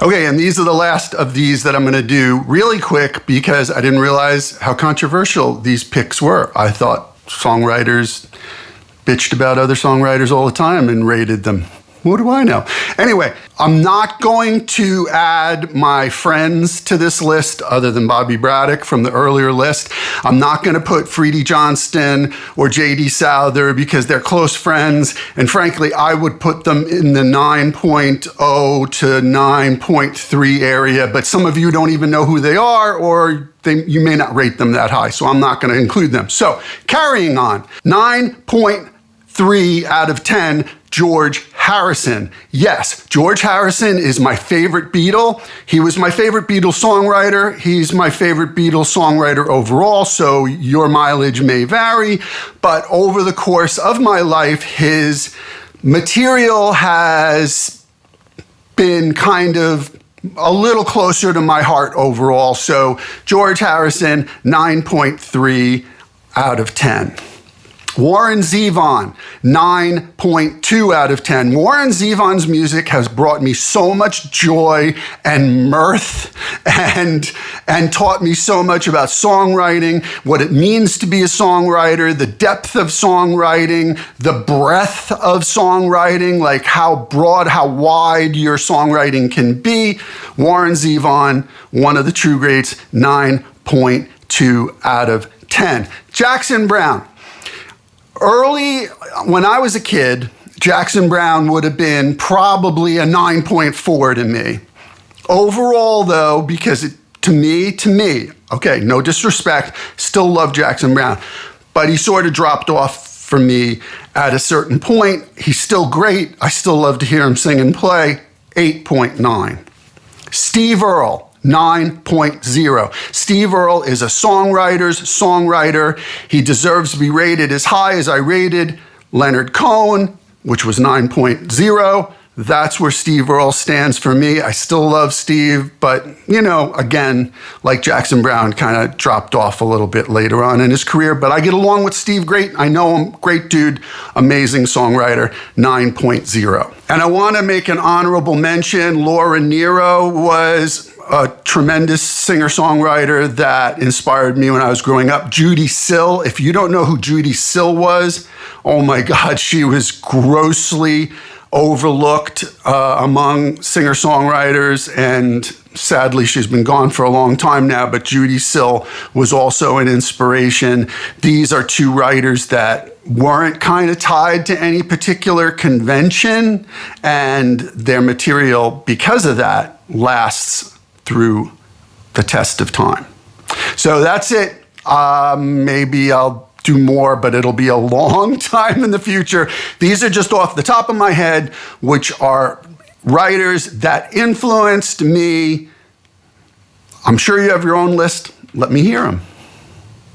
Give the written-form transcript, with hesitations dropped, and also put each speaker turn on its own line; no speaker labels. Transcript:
Okay, and these are the last of these that I'm going to do really quick because I didn't realize how controversial these picks were. I thought songwriters bitched about other songwriters all the time and rated them. What do I know? Anyway, I'm not going to add my friends to this list other than Bobby Braddock from the earlier list. I'm not going to put Freddie Johnston or J.D. Souther because they're close friends. And frankly, I would put them in the 9.0 to 9.3 area. But some of you don't even know who they are, or you may not rate them that high. So I'm not going to include them. So carrying on, 9.3 out of 10, George Harrison. Yes, George Harrison is my favorite Beatle. He was my favorite Beatles songwriter. He's my favorite Beatles songwriter overall, so your mileage may vary. But over the course of my life, his material has been kind of a little closer to my heart overall. So George Harrison, 9.3 out of 10. Warren Zevon, 9.2 out of 10. Warren Zevon's music has brought me so much joy and mirth and taught me so much about songwriting, what it means to be a songwriter, the depth of songwriting, the breadth of songwriting, like how broad, how wide your songwriting can be. Warren Zevon, one of the true greats, 9.2 out of 10. Jackson Browne. Early, when I was a kid, Jackson Browne would have been probably a 9.4 to me. Overall, though, because to me, okay, no disrespect, still love Jackson Browne, but he sort of dropped off for me at a certain point. He's still great. I still love to hear him sing and play. 8.9. Steve Earle. 9.0. Steve Earle is a songwriter's songwriter. He deserves to be rated as high as I rated Leonard Cohen, which was 9.0. That's where Steve Earle stands for me. I still love Steve, but, again, like Jackson Browne, kind of dropped off a little bit later on in his career. But I get along with Steve great. I know him. Great dude. Amazing songwriter. 9.0. And I want to make an honorable mention. Laura Nyro was a tremendous singer-songwriter that inspired me when I was growing up. Judy Sill. If you don't know who Judy Sill was, oh my God, she was grossly overlooked among singer-songwriters, and sadly she's been gone for a long time now, but Judy Sill was also an inspiration. These are two writers that weren't kind of tied to any particular convention, and their material, because of that, lasts through the test of time. So that's it. Maybe I'll do more, but it'll be a long time in the future. These are just off the top of my head, which are writers that influenced me. I'm sure you have your own list. Let me hear them.